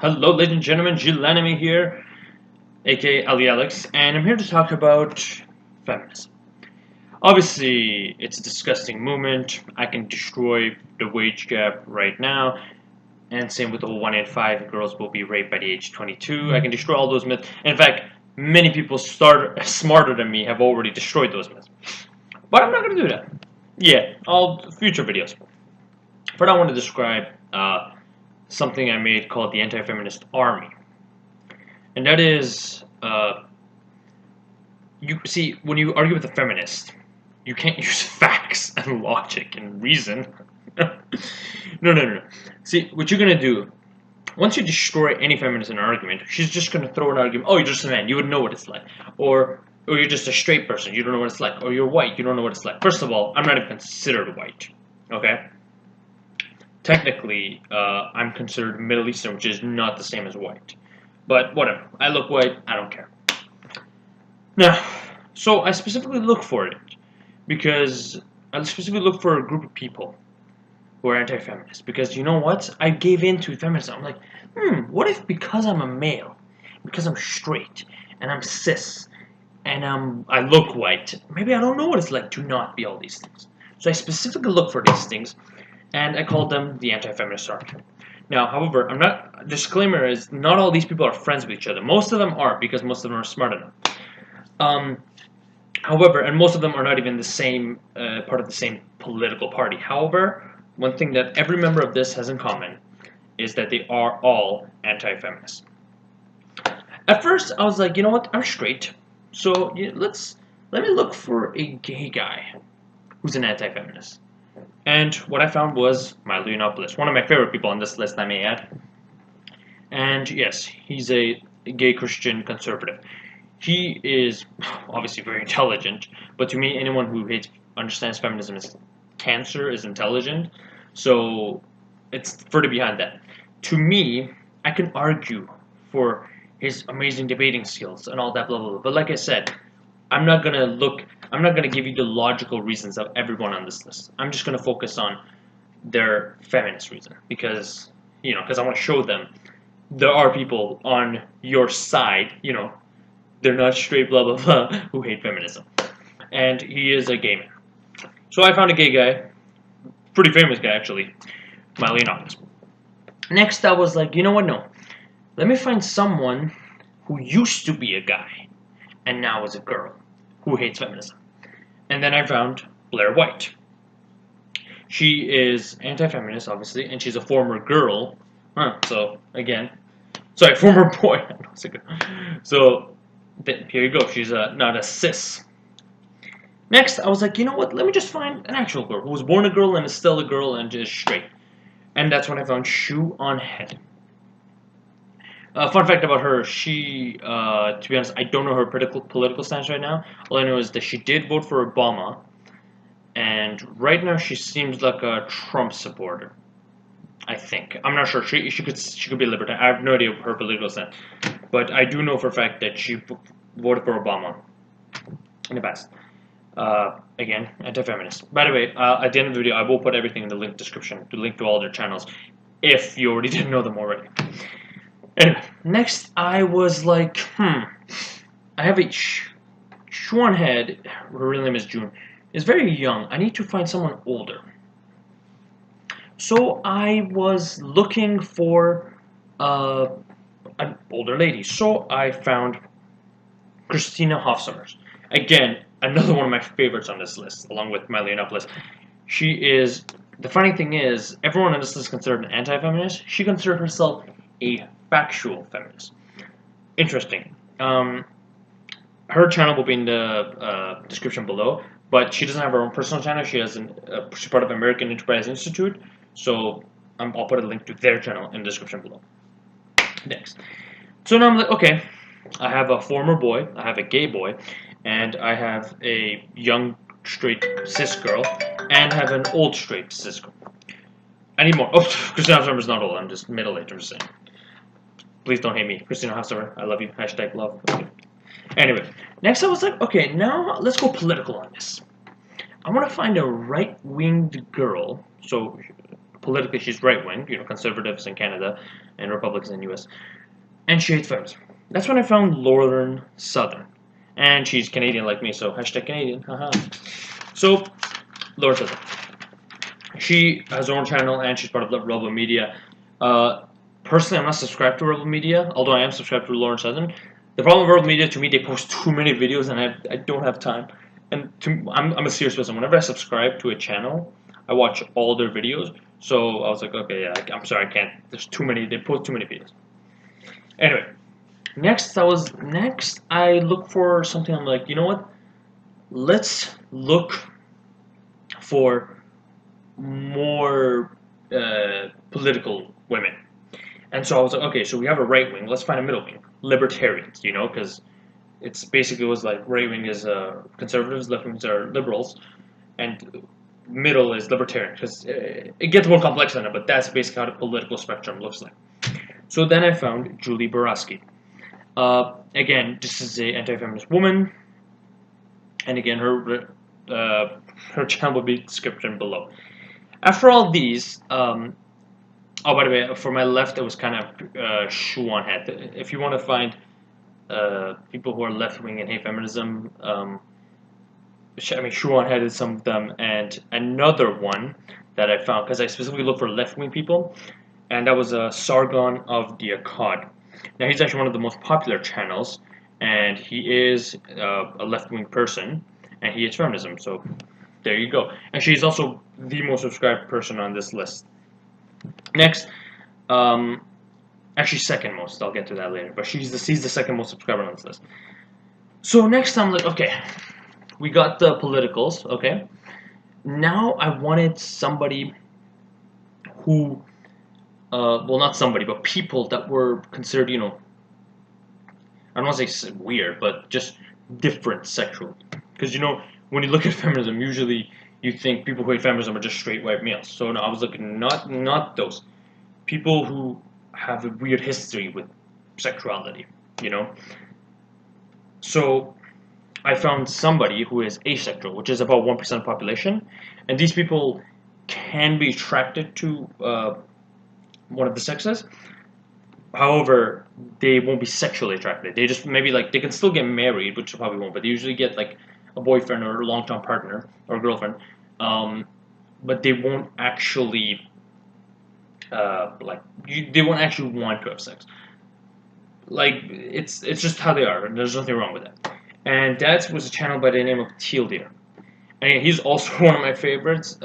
Hello, ladies and gentlemen, Gillenemy here, aka Ali Alex, and I'm here to talk about feminism. Obviously, it's a disgusting movement. I can destroy the wage gap right now, and same with the whole 1 in 5 girls will be raped by the age of 22. I can destroy all those myths. In fact, many people smarter than me have already destroyed those myths. But I'm not going to do that. Yeah, all future videos. But I want to describe something I made called the Anti-Feminist Army. And that is, you see, when you argue with a feminist, you can't use facts and logic and reason. No. See, what you're going to do, once you destroy any feminist in an argument, she's just going to throw an argument, oh, you're just a man, you would know what it's like. Or you're just a straight person, you don't know what it's like. Or you're white, you don't know what it's like. First of all, I'm not even considered white, okay? Technically, I'm considered Middle Eastern, which is not the same as white. But whatever. I look white, I don't care. Now, so I specifically look for it because I specifically look for a group of people who are anti-feminist. Because you know what? I gave in to feminism. I'm like, what if because I'm a male, because I'm straight, and I'm cis, and I look white, maybe I don't know what it's like to not be all these things. So I specifically look for these things, and I called them the anti-feminist army. Now, however, disclaimer is not all these people are friends with each other. Most of them are, because most of them are smart enough. However, and most of them are not even the same part of the same political party. However, one thing that every member of this has in common is that they are all anti-feminist. At first, I was like, you know what? I'm straight, so let me look for a gay guy who's an anti-feminist. And what I found was Milo Yiannopoulos, one of my favorite people on this list, I may add. And yes, he's a gay Christian conservative. He is obviously very intelligent, but to me, anyone who understands feminism as cancer is intelligent. So it's further behind that. To me, I can argue for his amazing debating skills and all that blah blah blah. But like I said, I'm not gonna give you the logical reasons of everyone on this list. I'm just gonna focus on their feminist reason because I want to show them there are people on your side, they're not straight blah blah blah who hate feminism. And he is a gay man. So I found a gay guy, pretty famous guy actually, Milo Yiannopoulos. Next I was like, you know what, no. Let me find someone who used to be a guy and now is a girl who hates feminism. And then I found Blaire White. She is anti-feminist, obviously, and she's a former girl. Former boy. So, here you go. She's not a cis. Next, I was like, you know what? Let me just find an actual girl who was born a girl and is still a girl and is straight. And that's when I found Shoe on Head. Fun fact about her, she, to be honest, I don't know her political stance right now. All I know is that she did vote for Obama, and right now she seems like a Trump supporter. I think. I'm not sure. She could be a libertarian. I have no idea her political stance, but I do know for a fact that she voted for Obama in the past. Again, anti-feminist. By the way, at the end of the video, I will put everything in the link description, the link to all their channels, if you already didn't know them already. Anyway, next I was like, I have a Shoe on Head, her real name is June, is very young. I need to find someone older. So I was looking for an older lady. So I found Christina Hoff. Again, another one of my favorites on this list, along with Milo Yiannopoulos. She is, the funny thing is, everyone on this list is considered an anti-feminist. She considered herself a factual feminist. Interesting. Her channel will be in the description below, but she doesn't have her own personal channel. She has she's part of American Enterprise Institute, so I'll put a link to their channel in the description below. Next. So now I'm like, okay, I have a former boy, I have a gay boy, and I have a young straight cis girl, and I have an old straight cis girl. I need more. Oh, Christina Hoff is not old, I'm just middle-aged, I'm just saying. Please don't hate me. Christina Hoff, I love you. Hashtag love. Okay. Anyway, next I was like, okay, now let's go political on this. I want to find a right-winged girl, so politically she's right-wing, you know, conservatives in Canada and Republicans in the US, and she hates feminism. That's when I found Lauren Southern. And she's Canadian like me, so hashtag Canadian, haha. So, Lauren Southern. She has her own channel, and she's part of Rebel Media. Personally, I'm not subscribed to Rebel Media, although I am subscribed to Lauren Southern. The problem with Rebel Media, to me, they post too many videos, and I don't have time. And I'm a serious person. Whenever I subscribe to a channel, I watch all their videos. So I was like, okay, yeah, I'm sorry, I can't. There's too many. They post too many videos. Anyway, next I look for something. I'm like, you know what? Let's look for more political women. And so I was like, okay, so we have a right wing. Let's find a middle wing. Libertarians, you know, because it's basically was like right wing is conservatives, left wings are liberals, and middle is libertarian. Because it gets more complex than that, but that's basically how the political spectrum looks like. So then I found Julie Borowski. Again, this is a anti-feminist woman, and again, her channel will be description below. After all these, oh, by the way, for my left, it was kind of shoe on head. If you want to find people who are left-wing and hate feminism, I mean, shoe on head is some of them, and another one that I found, because I specifically look for left-wing people, and that was Sargon of the Akkad. Now, he's actually one of the most popular channels, and he is a left-wing person, and he hates feminism, so there you go. And she's also the most subscribed person on this list. Next, actually second most, I'll get to that later, but he's the second most subscriber on this list. So next I'm like, okay, we got the politicals, okay. Now I wanted somebody who, well, not somebody, but people that were considered, you know, I don't want to say weird, but just different sexually. Because, you know, when you look at feminism, usually you think people who hate feminism are just straight white males. So no, I was looking not those. People who have a weird history with sexuality, you know. So I found somebody who is asexual, which is about 1% of the population. And these people can be attracted to one of the sexes. However, they won't be sexually attracted. They just maybe like, they can still get married, which they probably won't, but they usually get like a boyfriend or a long-term partner or girlfriend, but they won't actually they won't actually want to have sex. Like it's just how they are, and there's nothing wrong with that. And that was a channel by the name of Teal Deer, and he's also one of my favorites.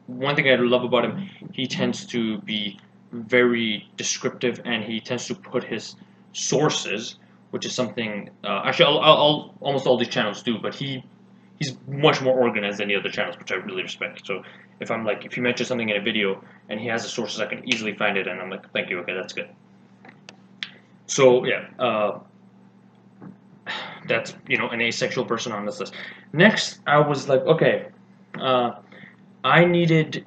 One thing I love about him, he tends to be very descriptive, and he tends to put his sources, which is something actually almost all these channels do, but he's much more organized than the other channels, which I really respect. So if I'm like, if he mentions something in a video and he has the sources, I can easily find it, and I'm like, thank you, okay, that's good. So yeah, that's, you know, an asexual person on this list. Next, I was like, okay, I needed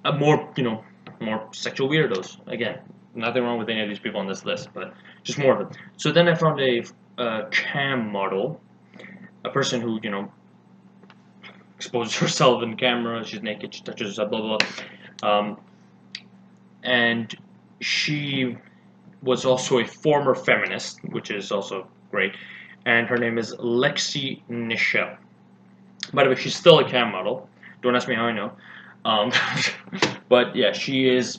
a more, you know, more sexual weirdos. Again, nothing wrong with any of these people on this list, but just more of them. So then I found a cam model, a person who, you know, exposes herself in camera, she's naked, she touches herself, blah, blah. And she was also a former feminist, which is also great, and her name is Lexi Nichelle. By the way, she's still a cam model. Don't ask me how I know. But yeah, she is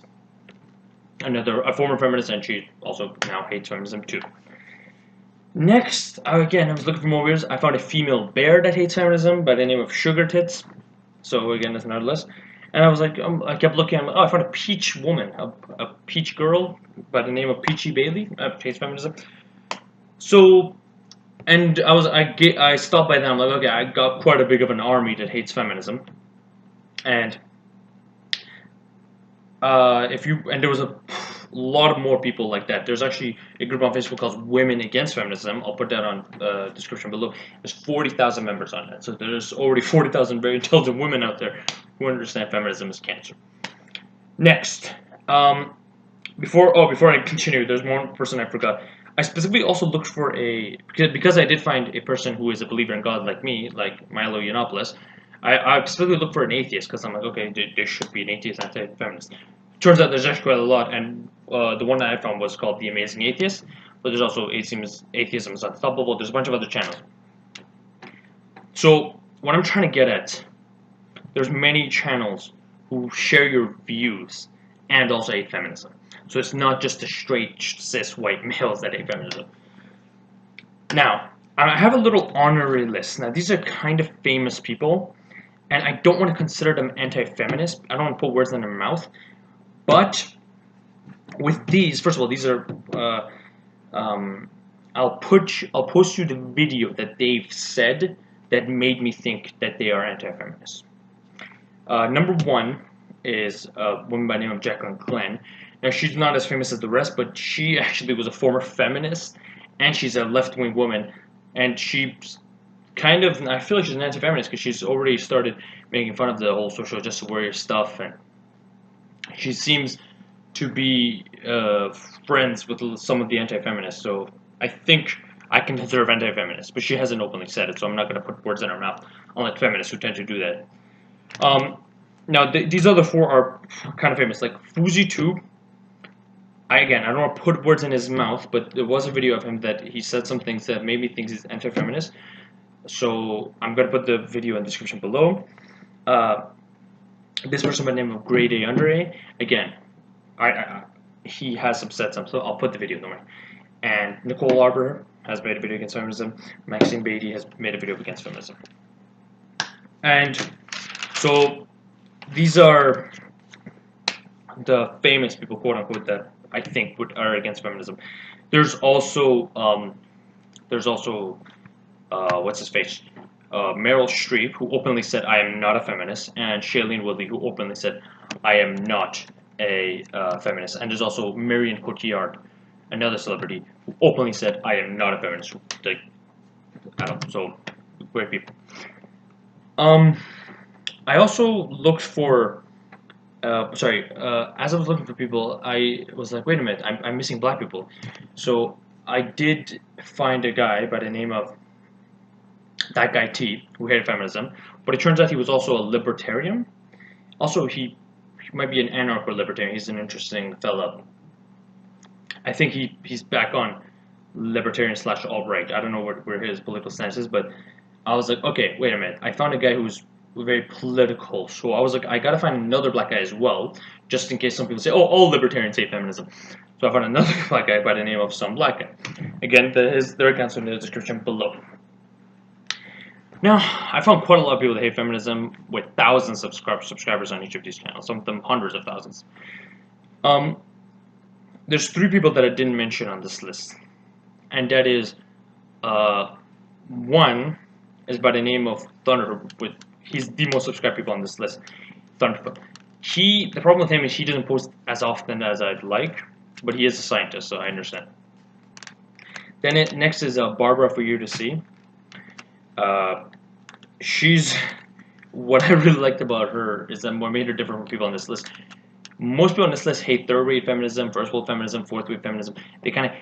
a former feminist, and she also now hates feminism too. Next, again, I was looking for more weirdos. I found a female bear that hates feminism by the name of Sugartits. So again, that's another list. And I was like, I kept looking. I'm like, oh, I found a peach woman, a peach girl by the name of Peachy Balie. Hates feminism. So, and I stopped by them. I'm like, okay, I got quite a big of an army that hates feminism. And there was a lot more people like that. There's actually a group on Facebook called WomenAgainstFeminism. I'll put that on the description below. There's 40,000 members on that. So there's already 40,000 very intelligent women out there who understand feminism is cancer. Next, before I continue, there's one person I forgot. I specifically also looked for because I did find a person who is a believer in God like me, like Milo Yiannopoulos. I specifically look for an atheist because I'm like, okay, there should be an atheist anti-feminist. Turns out there's actually quite a lot, and the one that I found was called the Amazing Athiest, but there's also Atheism is Unstoppable. There's a bunch of other channels. So what I'm trying to get at, there's many channels who share your views and also hate feminism. So it's not just the straight cis white males that hate feminism. Now, I have a little honorary list. Now, these are kind of famous people, and I don't want to consider them anti-feminist. I don't want to put words in their mouth. But with these, first of all, these are I'll post you the video that they've said that made me think that they are anti-feminists. Number one is a woman by the name of Jacklyn Glenn. Now, she's not as famous as the rest, but she actually was a former feminist, and she's a left-wing woman, and she's kind of, I feel like she's an anti-feminist because she's already started making fun of the whole social justice warrior stuff, and she seems to be friends with some of the anti-feminists, so I think I can consider her anti-feminist, but she hasn't openly said it, so I'm not going to put words in her mouth, unlike feminists who tend to do that. Now, these other four are kind of famous, like FouseyTube. I don't want to put words in his mouth, but there was a video of him that he said some things that made me think he's anti-feminist, so I'm going to put the video in the description below. This person by the name of Grade A Under A, again, he has upset some, so I'll put the video in the way. And Nicole Arbour has made a video against feminism. Balie has made a video against feminism. And so these are the famous people, quote unquote, that I think are against feminism. There's also what's his face? Meryl Streep, who openly said, I am not a feminist, and Shailene Woodley, who openly said, I am not a feminist. And there's also Marion Cotillard, another celebrity, who openly said, I am not a feminist. Like, I don't know, so, great people. I also looked for, as I was looking for people, I was like, wait a minute, I'm missing black people. So, I did find a guy by the name of that guy T, who hated feminism, but it turns out he was also a libertarian. Also, he might be an anarcho-libertarian. He's an interesting fella. I think he's back on libertarian / alt-right. I don't know where his political stance is, but I was like, okay, wait a minute. I found a guy who's very political, so I was like, I gotta find another black guy as well, just in case some people say, oh, all libertarians hate feminism. So I found another black guy by the name of some black guy. Again, their accounts are in the description below. Now, I found quite a lot of people that hate feminism with thousands of subscribers on each of these channels, some of them hundreds of thousands. There's three people that I didn't mention on this list, and that is, one is by the name of Thunder, he's the most subscribed people on this list, Thunderfoot. The problem with him is he doesn't post as often as I'd like, but he is a scientist, so I understand. Then next is Barbara for you to see. What I really liked about her is that what made her different from people on this list. Most people on this list hate third-wave feminism, first-wave feminism, fourth-wave feminism.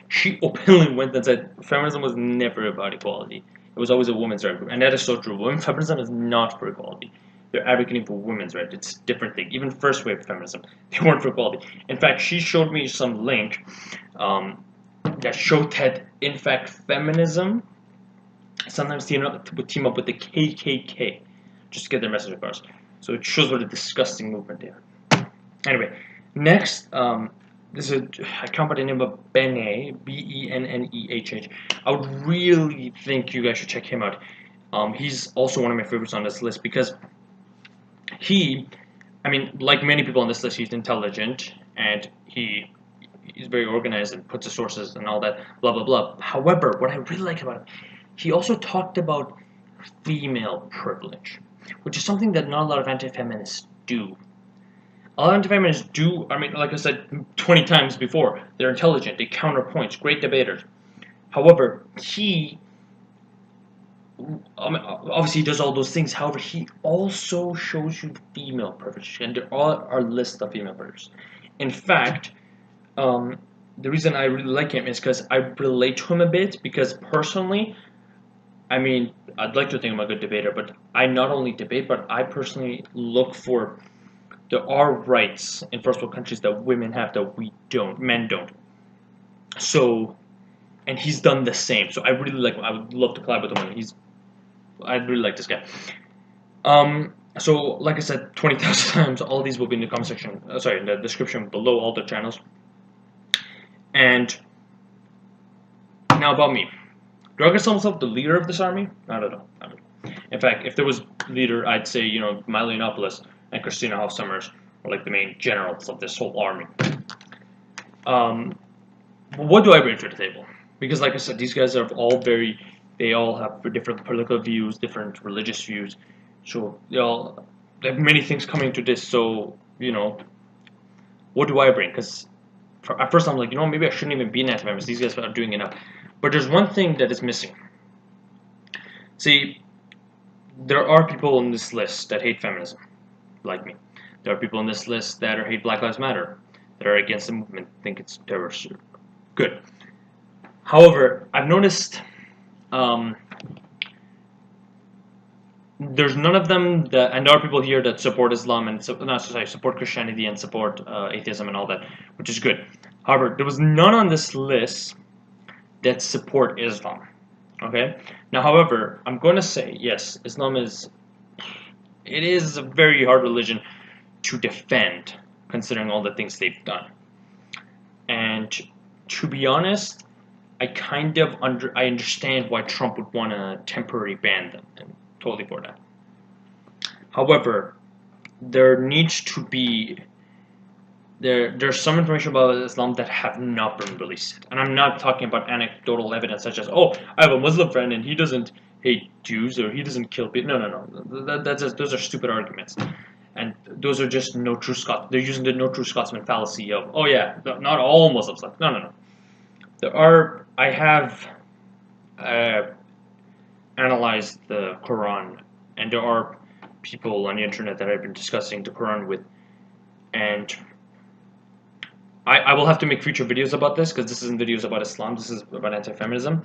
She openly went and said feminism was never about equality. It was always a women's right group, and that is so true. Women's feminism is not for equality. They're advocating for women's rights. It's a different thing. Even first-wave feminism, they weren't for equality. In fact, she showed me some link that showed that, in fact, feminism sometimes team up with the KKK just to get their message across. So it shows what a disgusting movement they are. Anyway, next, this is an account by the name of Bennehh, Bennehh. I would really think you guys should check him out. He's also one of my favorites on this list because like many people on this list, he's intelligent and he's very organized and puts the sources and all that, blah, blah, blah. However, what I really like about him, he also talked about female privilege, which is something that not a lot of anti-feminists do. A lot of anti-feminists do, like I said 20 times before, they're intelligent, they counter points, great debaters. However, obviously he does all those things, however, he also shows you female privilege, and there are lists of female privilege. In fact, the reason I really like him is because I relate to him a bit, because personally, I mean, I'd like to think I'm a good debater, but I not only debate, but I personally look for there are rights in first world countries that women have that we don't, men don't. So, and he's done the same. So I really like. I would love to collab with him. I really like this guy. So like I said 20,000 times, all these will be in the comment section. Sorry, in the description below all the channels. And now about me. Do I consider myself the leader of this army? I don't know. In fact, if there was leader, I'd say, you know, Milo Yiannopoulos and Christina Hoff are like the main generals of this whole army. What do I bring to the table? Because like I said, these guys are all they all have different political views, different religious views. So they have many things coming to this. So, you know, what do I bring? Because at first I'm like, you know, maybe I shouldn't even be an anti-feminist. These guys are doing enough. But there's one thing that is missing. See, there are people in this list that hate feminism, like me. There are people in this list that hate Black Lives Matter, that are against the movement, think it's terrorist. Good. However, I've noticed there's none of them that, and there are people here that support Islam and support Christianity and support atheism and all that, which is good. However, there was none on this list that support Islam. Okay. Now, however, I'm going to say yes, Islam is a very hard religion to defend, considering all the things they've done. And to be honest, I understand why Trump would want to temporarily ban them, and totally for that. However, there needs to be there's some information about Islam that have not been released, and I'm not talking about anecdotal evidence such as, oh, I have a Muslim friend and he doesn't hate Jews or he doesn't kill people. No. Those are stupid arguments, and those are just no true Scots. They're using the no true Scotsman fallacy of, oh yeah, not all Muslims. No. I have analyzed the Quran, and there are people on the internet that I've been discussing the Quran with, and I will have to make future videos about this, because this isn't videos about Islam, this is about anti-feminism.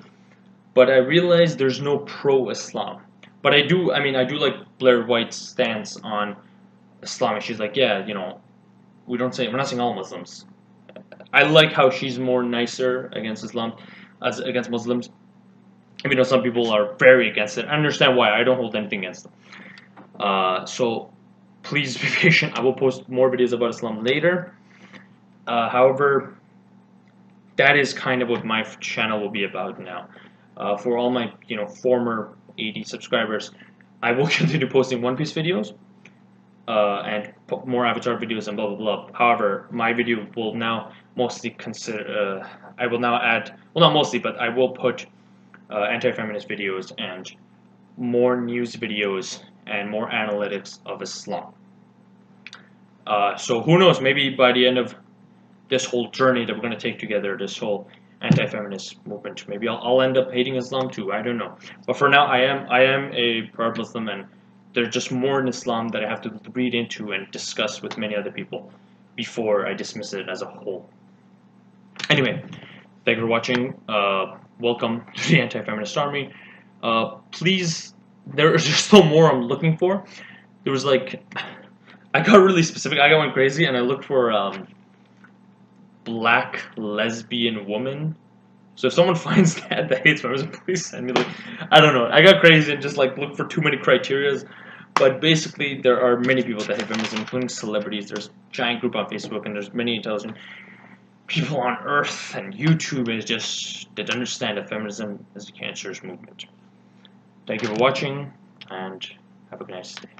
But I realize there's no pro-Islam. But I do like Blaire White's stance on Islam. She's like, yeah, you know, we're not saying all Muslims. I like how she's more nicer against Islam, as against Muslims. Even though some people are very against it. I understand why. I don't hold anything against them. So please be patient. I will post more videos about Islam later. However, that is kind of what my channel will be about now. For all my, you know, former 80 subscribers, I will continue posting One Piece videos and more Avatar videos and blah blah blah. However, my video will now mostly consider. I will now add, well, not mostly, but I will put anti-feminist videos and more news videos and more analytics of Islam. So who knows? Maybe by the end of this whole journey that we're going to take together, this whole anti-feminist movement, maybe I'll end up hating Islam too. I don't know. But for now, I am a proud Muslim, and there's just more in Islam that I have to read into and discuss with many other people before I dismiss it as a whole. Anyway, thank you for watching. Welcome to the anti-feminist army. Please, there's still more I'm looking for. There was like, I got really specific. I went crazy and I looked for black lesbian woman. So if someone finds that hates feminism, please send me, like, I don't know. I got crazy and just like looked for too many criterias. But basically, there are many people that hate feminism, including celebrities. There's a giant group on Facebook, and there's many intelligent people on Earth, and YouTube is just that understand that feminism is a cancerous movement. Thank you for watching, and have a nice day.